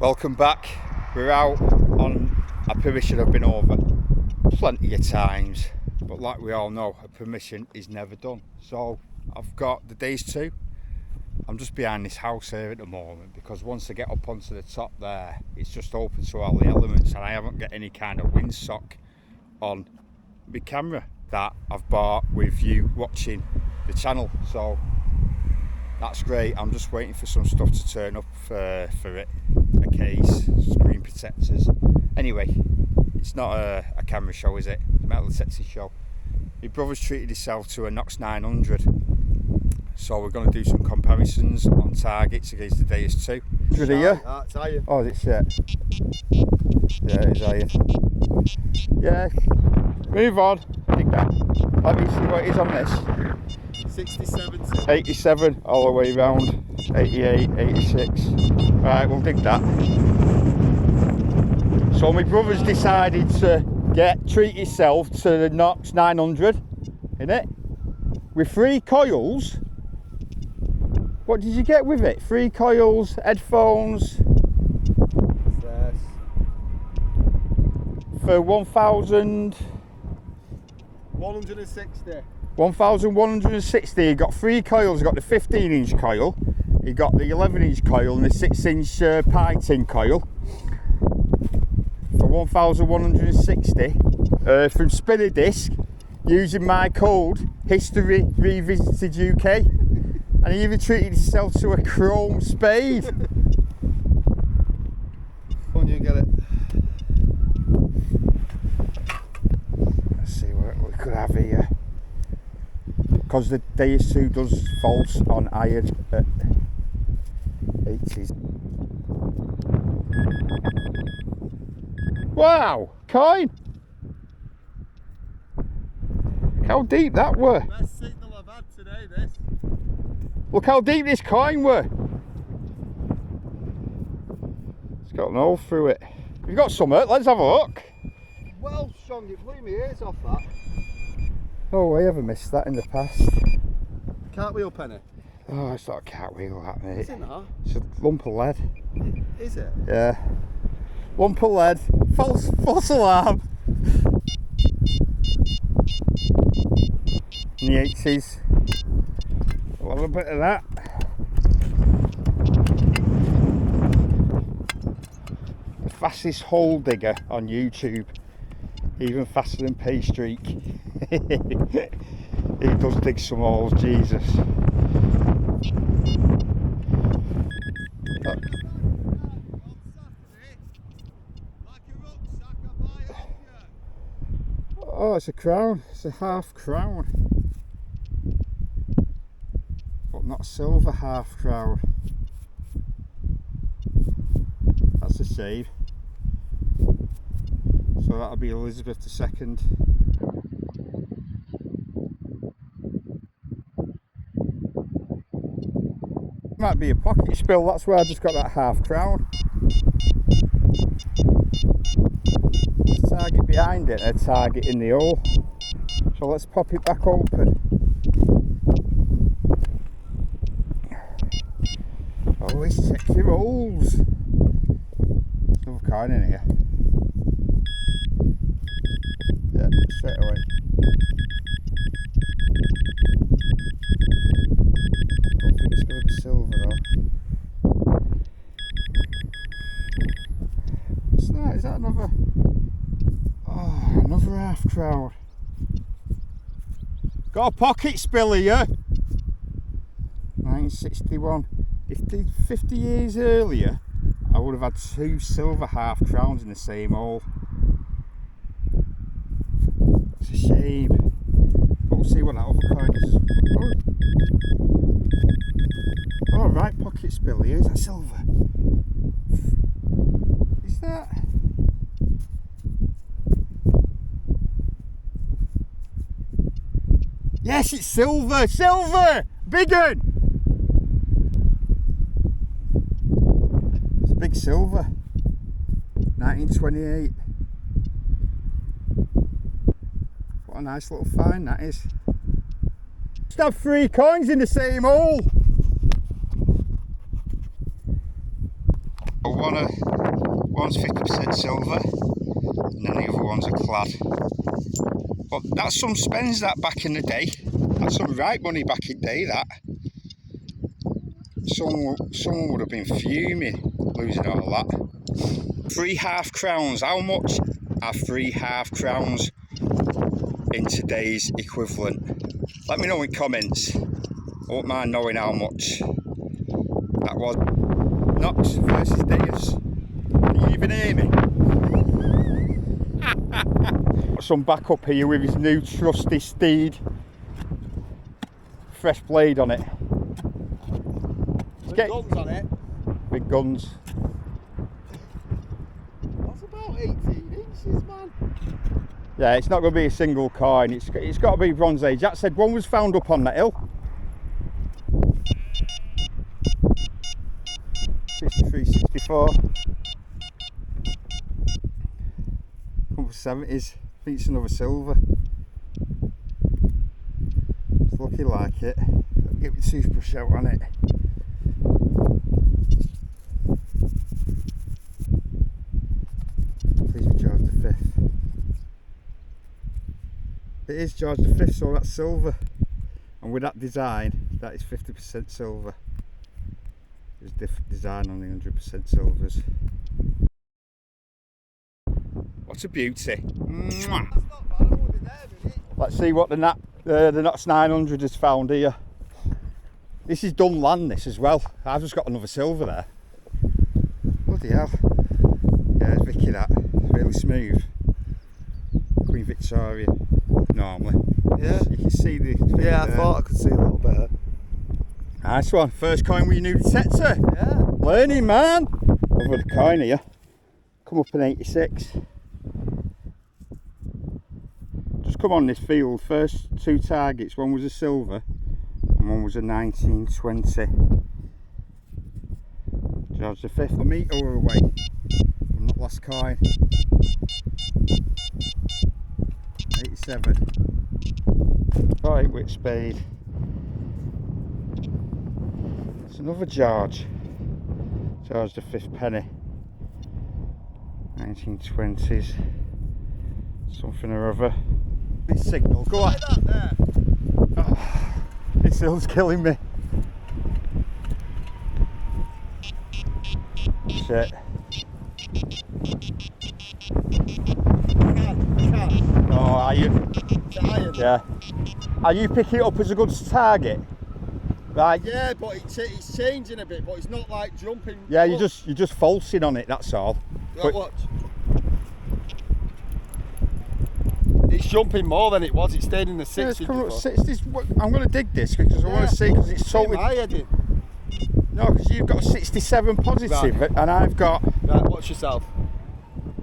Welcome back. We're out on a permission I've been over plenty of times, but like we all know, a permission is never done. So I've got the Deus 2. I'm just behind this house here at the moment because once I get up onto the top there, it's just open to all the elements, and I haven't got any kind of windsock on my camera that I've bought with you watching the channel. So that's great. I'm just waiting for some stuff to turn up for it. A case, screen protectors. Anyway, it's not a camera show, is it? It's a metal detector show. My brother's treated himself to a Nox 900. So we're going to do some comparisons on targets against the Deus 2. Is it here? That's iron. Oh, is it shit? Yeah, it is iron. Yeah, move on. Dig that. Let me see what it is on this. 67. 87 all the way round. 88, 86. Right, we'll dig that. So my brother's decided to treat himself to the Nox 900, innit? With 3 coils. What did you get with it? 3 coils, headphones. Yes. For 1,000. 160. 1,160. You got 3 coils. You got the 15-inch coil, you got the 11-inch coil, and the 6-inch pie tin coil. For 1,160 from Spinner Disc, using my code History Revisited UK. And he even treated himself to a chrome spade. Come on, you get it. Let's see what we could have here. Because the Deus 2 does faults on iron at 80s. Wow, coin! Look how deep that were. Best signal I've had today, this. Look how deep this coin were. It's got an hole through it. You've got some, let's have a look. Well, Sean, you blew my ears off that. Oh, I ever missed that in the past. Cartwheel penny. Oh, it's not a cartwheel, that, mate. Is it not? It's a lump of lead. Is it? Yeah. Lump of lead. False alarm. In the 80s. A little bit of that. The fastest hole digger on YouTube. Even faster than Paystreak. He does dig some holes, Jesus. Oh, it's a crown. It's a half crown. But not a silver half crown. That's a shame. So that'll be Elizabeth II. Might be a pocket spill, that's why I just got that half crown. There's a target behind it and a target in the hole. So let's pop it back open. Always check your holes. Another coin in here. Yeah, straight away. Don't think it's going to be silver though. What's that? Is that another? Oh, another half crown. Got a pocket spill here. 1961. If 50 years earlier, I would have had 2 silver half crowns in the same hole. It's a shame. But we'll see what that other coin is. Oh. Oh, right, pocket spill here. Is that silver? Is that? Yes, it's silver! Silver! Big un! It's a big silver. 1928. What a nice little find that is. Just have 3 coins in the same hole. one's 50% silver, and then the other ones are clad. But that's some spends that back in the day. That's some right money back in the day, that. Someone would have been fuming losing all that. 3 half crowns. How much are 3 half crowns in today's equivalent? Let me know in comments. I won't mind knowing how much that was. Nox versus Deus. Can you even hear me? Some backup here with his new trusty steed. Fresh blade on it. Big guns on it. Big guns. That's about 18 inches, man. Yeah, it's not going to be a single coin. It's got to be Bronze Age. That said, one was found up on that hill. 63, 64. Couple of 70s. I think it's another silver. It's looking like it. Get my toothbrush out on it. Please be George V. It is George V, so that's silver. And with that design, that is 50% silver. There's different design on the 100% silvers. What a beauty. Mwah. That's not bad, I won't be there, innit? Let's see what the Nox 900 has found here. This is done land, this as well. I've just got another silver there. Bloody hell. Yeah, it's Vicky that. It's really smooth. Queen Victoria, normally. Yeah. You can see the... Yeah, I thought I could see a little bit. Nice one. First coin with your new detector. Yeah. Learning, man. Over the coin here. Come up in 86. Just come on this field. First 2 targets. One was a silver and one was a 1920. George V. A metre away from that last coin. 87. Right, with spade. It's another George V penny, 1920s, something or other. This signal, go on. That there. Oh, this hill's killing me. Shit. Can. Oh, iron. It's iron. Yeah. Are you picking it up as a good target? Right. Yeah, but it's changing a bit, but it's not like jumping. Yeah, Look. you're just falsing on it. That's all. Look, watch. It's jumping more than it was. It stayed in the 60s. Yeah, it's coming up before. 60s. I'm going to dig this because I want to see, because it's totally. My heading. No, because you've got a 67 positive, Right. and I've got. Right, watch yourself.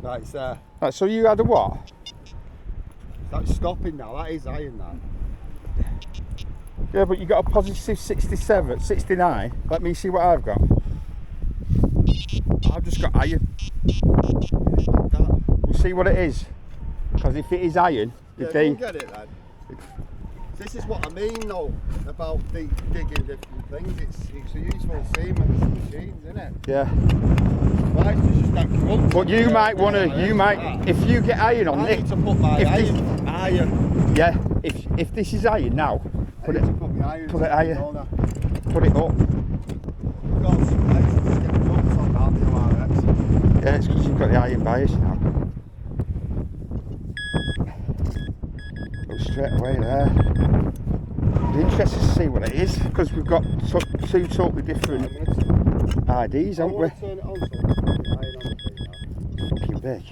Right, it's there. Right, so you had a what? That's stopping now. That is iron, that. Yeah, but you got a positive 67, 69. Let me see what I've got. I've just got iron. Like that. We'll see what it is. Because if it is iron, Yeah, if they. go get it then. This is what I mean though, about digging different things. It's a useful seam of the machines, isn't it? Yeah. Right, it's just that crunch. But you might want to, if you get iron on I it. need to put my if iron. Yeah, if this is iron now, put it I need to put my iron. put it higher. Corner. Put it up. I've got some places to get the jumps on now, the ORX. Yeah, it's because you've got the iron bias now. Look straight away there. Be interested to see what it is, because we've got 2 totally different IDs, haven't we? Turn it on so I can put the iron on the thing now. Fucking big.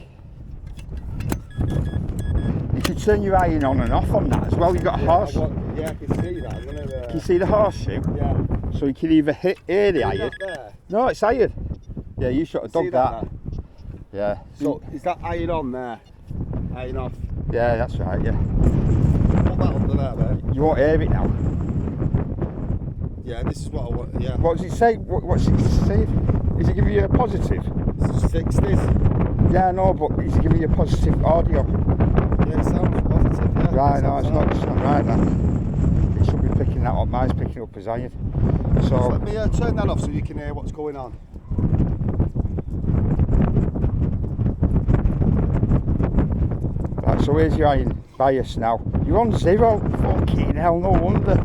You can turn your iron on and off on that as well. You've got a horse. Yeah, I can see that. I'm gonna, Can you see the horseshoe? yeah. So you can either hear the See iron. that there? No, it's iron. Yeah, you should have See dug that. there? Yeah. So is that iron on there? Iron off. Yeah, that's right, yeah. Put that under there, mate. You won't hear it now. Yeah, this is what I want. Yeah. What does it say? What's it say? Is it giving you a positive? This is 60s. Yeah, no, but is it giving you a positive audio? Yeah, it sounds positive. Yeah. Right, no, it's not right then. It should be picking that up. Mine's picking up as iron. So, Let me turn that off so you can hear what's going on. so here's your iron bias now. You're on 0. Fucking hell, no wonder.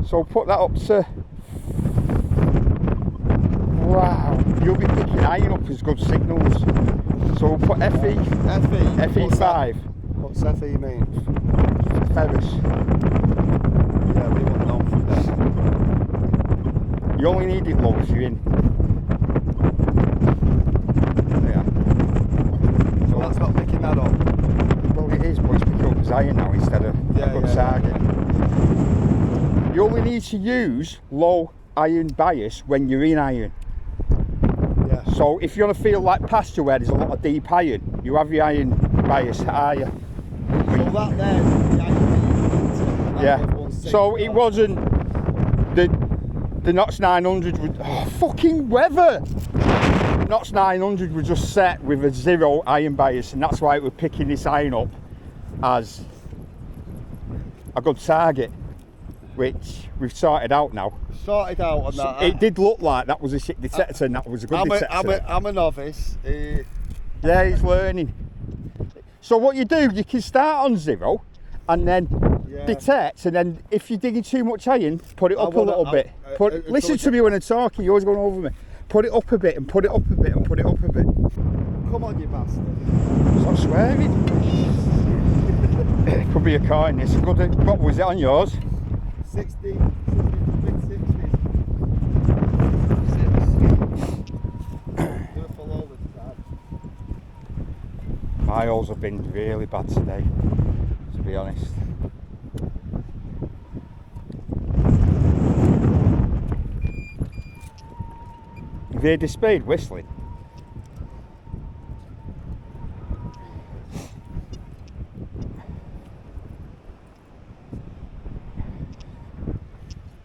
So put that up to... Wow, you'll be picking iron up as good signals. So we'll put FE. FE5. What's FE mean? Ferrous. Yeah, we won't know from there. You only need it low if you're in. Yeah. So that's not picking that up. Well, it is, but it's picking up as iron now instead of a good target. You only need to use low iron bias when you're in iron. Yeah. So if you want to feel like pasture where there's a lot of deep iron, you have your iron bias higher. So that there is the iron. Yeah. So it wasn't the Nox 900 was fucking weather. Nox 900 was just set with a 0 iron bias, and that's why we're picking this iron up as a good target, which we've sorted out now. Sorted out on that. It did look like that was a shit detector, and that was a good detector. I'm a novice. Yeah, he's learning. So what you do, you can start on 0 and then detect, and then if you're digging too much iron, put it up a little bit. Listen to me when I'm talking, you're always going over me. Put it up a bit and put it up a bit and put it up a bit. Come on, you bastard. Stop swearing. It could be a coin. It's a good. What was it on yours? 60, mid-60s. Full over the time. My holes have been really bad today, to be honest. Have you heard the spade whistling?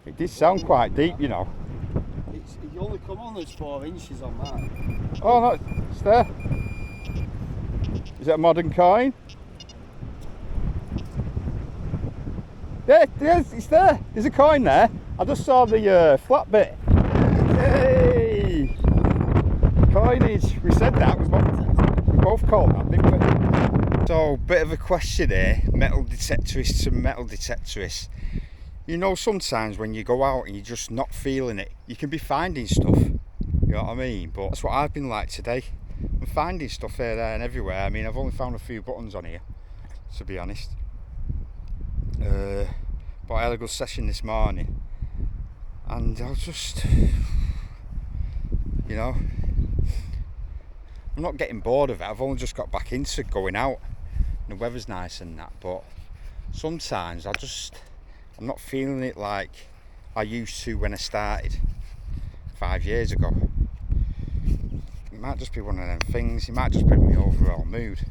It did sound quite deep, you know. You only come on as 4 inches on that. Oh no, it's there. Is it a modern coin? Yeah, it's there. There's a coin there. I just saw the flat bit. Yay! Coinage. We said that. We both called that, didn't we? So, bit of a question here. Metal detectorists and metal detectorists. You know, sometimes when you go out and you're just not feeling it, you can be finding stuff. You know what I mean? But that's what I've been like today. I'm finding stuff here, there and everywhere. I mean, I've only found a few buttons on here, to be honest. But I had a good session this morning, and I was just, you know, I'm not getting bored of it. I've only just got back into going out, and the weather's nice and that, but sometimes I'm not feeling it like I used to when I started 5 years ago. It might just be one of them things. It might just be my overall mood,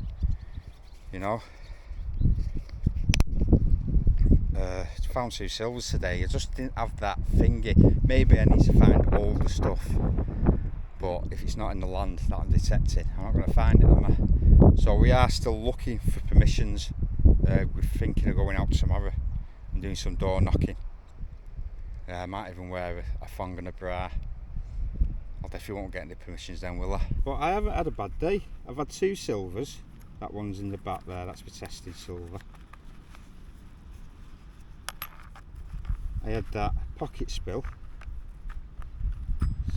you know. Found 2 silvers today. I just didn't have that thingy. Maybe I need to find older stuff, but if it's not in the land that I'm detecting, I'm not going to find it, am I? So we are still looking for permissions. We're thinking of going out tomorrow and doing some door knocking. I might even wear a thong and a bra. I definitely won't get any permissions then, will I? But I haven't had a bad day. I've had 2 silvers. That one's in the back there, that's for tested silver. I had that pocket spill.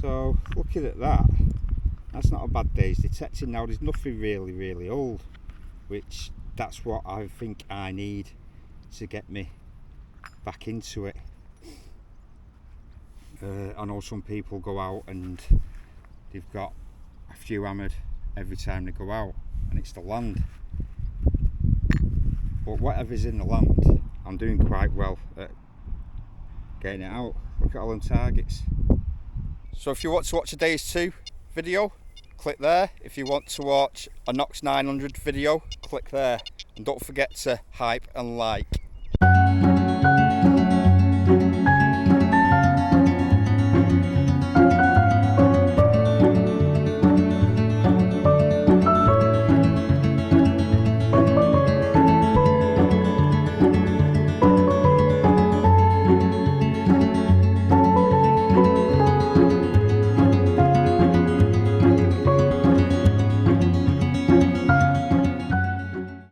So looking at that, that's not a bad day's detecting. Now there's nothing really old, which that's what I think I need to get me back into it. I know some people go out and they've got a few hammered every time they go out, and it's the land. But whatever's in the land, I'm doing quite well at getting it out. Look at all them targets. So if you want to watch a Days 2 video, click there. If you want to watch a Nox 900 video, click there. And don't forget to hype and like.